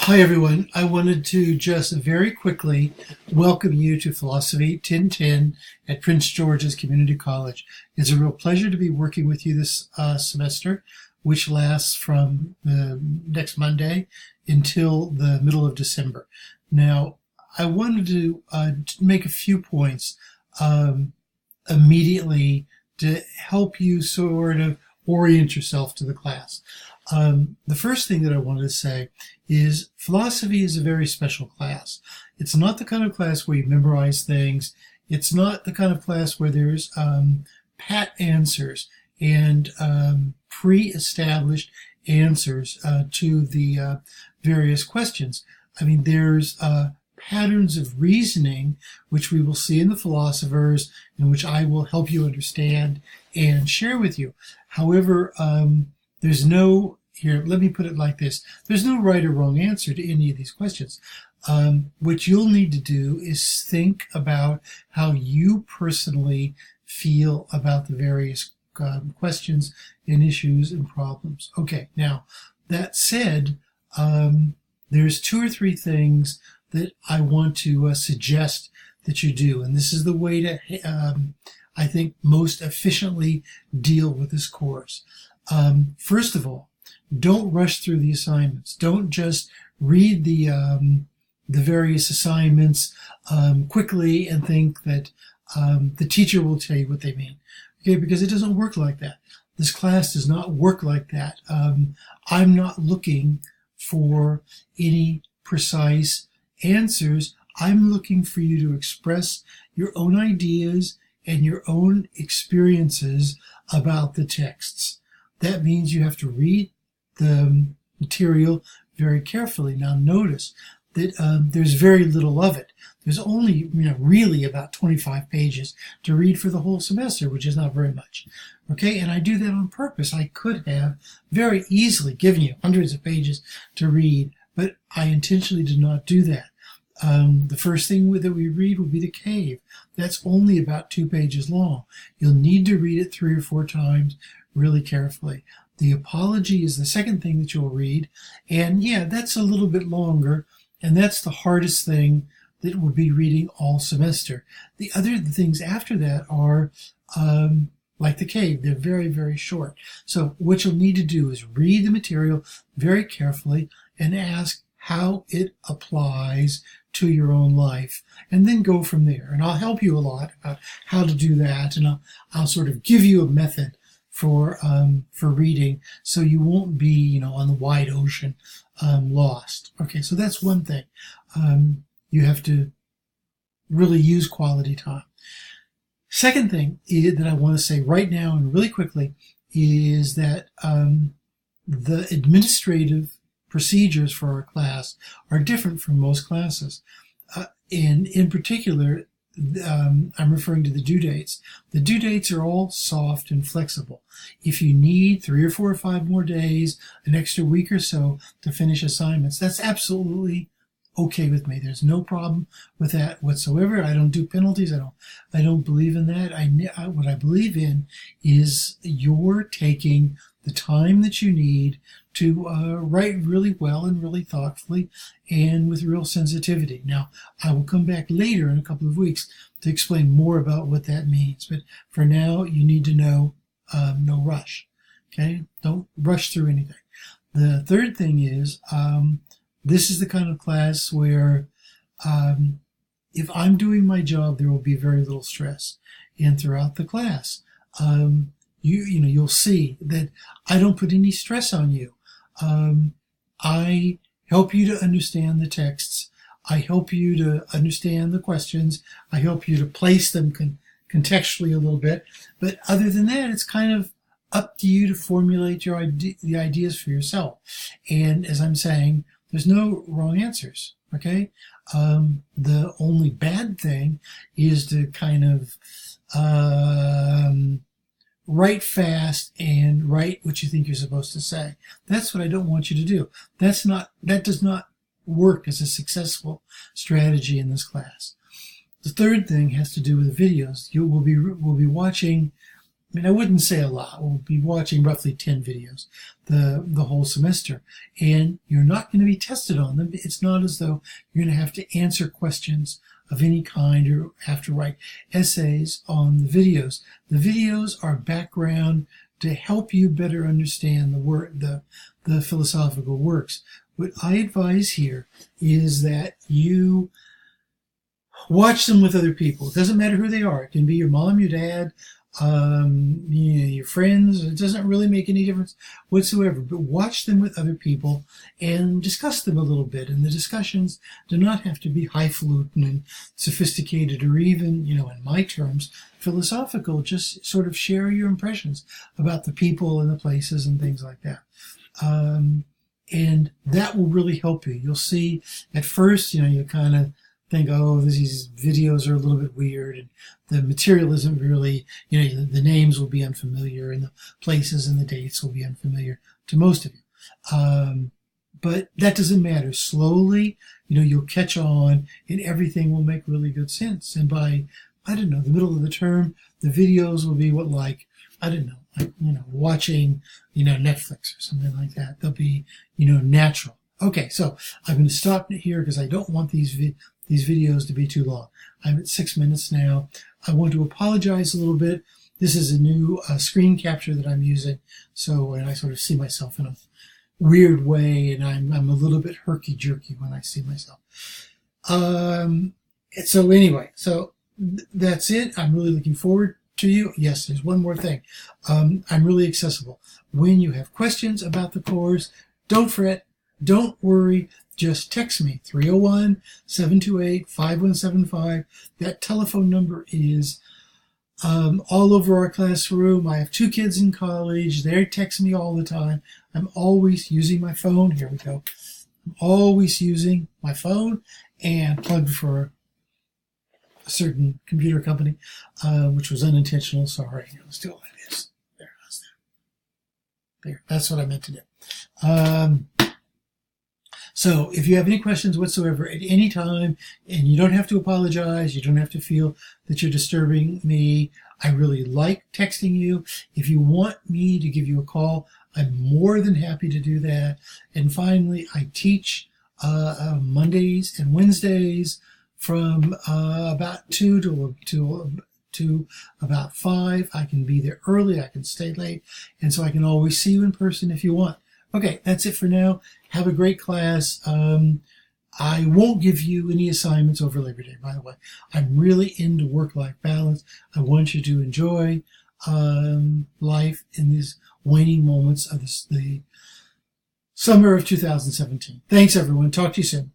Hi everyone. I wanted to just very quickly welcome you to Philosophy 1010 at Prince George's Community College. It's a real pleasure to be working with you this semester, which lasts from next Monday until the middle of December. Now, I wanted to make a few points immediately to help you sort of orient yourself to the class. The first thing that I wanted to say is philosophy is a very special class. It's not the kind of class where you memorize things. It's not the kind of class where there's pat answers and pre-established answers to the various questions. I mean, there's patterns of reasoning, which we will see in the philosophers, and which I will help you understand and share with you. However, there's no, here, let me put it like this. There's no right or wrong answer to any of these questions. What you'll need to do is think about how you personally feel about the various questions and issues and problems. Okay, now, that said, there's two or three things that I want to suggest that you do. And this is the way to, I think, most efficiently deal with this course. First of all, don't rush through the assignments. Don't just read the various assignments quickly and think that the teacher will tell you what they mean. Okay, because it doesn't work like that. This class does not work like that. I'm not looking for any precise answers. I'm looking for you to express your own ideas and your own experiences about the texts. That means you have to read the material very carefully. Now notice that there's very little of it. There's only really about 25 pages to read for the whole semester, which is not very much. Okay, and I do that on purpose. I could have very easily given you hundreds of pages to read, but I intentionally did not do that. The first thing that we read will be The Cave. That's only about 2 pages long. You'll need to read it 3 or 4 times really carefully. The Apology is the second thing that you'll read, and yeah, that's a little bit longer, and that's the hardest thing that we'll be reading all semester. The other things after that are like The Cave. They're very, very short. So what you'll need to do is read the material very carefully and ask how it applies to your own life, and then go from there. And I'll help you a lot about how to do that, and I'll sort of give you a method for reading, so you won't be on the wide ocean lost. Okay, so that's one thing. You have to really use quality time. Second thing that I want to say right now and really quickly is that the administrative procedures for our class are different from most classes. And in particular, I'm referring to the due dates. The due dates are all soft and flexible. If you need 3 or 4 or 5 more days, an extra week or so to finish assignments, that's absolutely okay with me. There's no problem with that whatsoever. I don't do penalties. I don't believe in that. What I believe in is you're taking the time that you need to write really well and really thoughtfully and with real sensitivity. Now, I will come back later in a couple of weeks to explain more about what that means. But for now, you need to know no rush. Okay? Don't rush through anything. The third thing is this is the kind of class where if I'm doing my job, there will be very little stress. And throughout the class, you'll see that I don't put any stress on you. I help you to understand the texts. I help you to understand the questions. I help you to place them contextually a little bit. But other than that, it's kind of up to you to formulate the ideas for yourself. And as I'm saying, there's no wrong answers. Okay? The only bad thing is to kind of write fast and write what you think you're supposed to say. That's what I don't want you to do. That does not work as a successful strategy in this class. The third thing has to do with the videos. We'll be watching mean, I wouldn't say a lot. We'll be watching roughly 10 videos the whole semester, and you're not going to be tested on them. It's not as though you're going to have to answer questions of any kind or have to write essays on the videos. The videos are background to help you better understand the philosophical works. What I advise here is that you watch them with other people. It doesn't matter who they are. It can be your mom, your dad, your friends. It doesn't really make any difference whatsoever. But watch them with other people and discuss them a little bit. And the discussions do not have to be highfalutin and sophisticated or even, in my terms, philosophical. Just sort of share your impressions about the people and the places and things like that. And that will really help you. You'll see at first, you kind of think, oh, these videos are a little bit weird, and the material isn't really, the names will be unfamiliar, and the places and the dates will be unfamiliar to most of you. But that doesn't matter. Slowly, you'll catch on, and everything will make really good sense. And by, the middle of the term, the videos will be watching, Netflix or something like that. They'll be, natural. Okay, so I'm going to stop here because I don't want these videos to be too long. I'm at 6 minutes now. I want to apologize a little bit. This is a new screen capture that I'm using, so and I sort of see myself in a weird way, and I'm a little bit herky-jerky when I see myself. So anyway, that's it. I'm really looking forward to you. Yes, there's one more thing. I'm really accessible. When you have questions about the course, don't fret, don't worry. Just text me, 301-728-5175. That telephone number is all over our classroom. I have 2 kids in college. They text me all the time. I'm always using my phone. Here we go. I'm always using my phone and plugged for a certain computer company, which was unintentional. Sorry. Let's do it like this. There, how's that? There, that's what I meant to do. So if you have any questions whatsoever at any time, and you don't have to apologize, you don't have to feel that you're disturbing me. I really like texting you. If you want me to give you a call, I'm more than happy to do that. And finally, I teach Mondays and Wednesdays from about 2 to about 5. I can be there early, I can stay late, and so I can always see you in person if you want. Okay, that's it for now. Have a great class. I won't give you any assignments over Labor Day, by the way. I'm really into work-life balance. I want you to enjoy life in these waning moments of the summer of 2017. Thanks, everyone. Talk to you soon.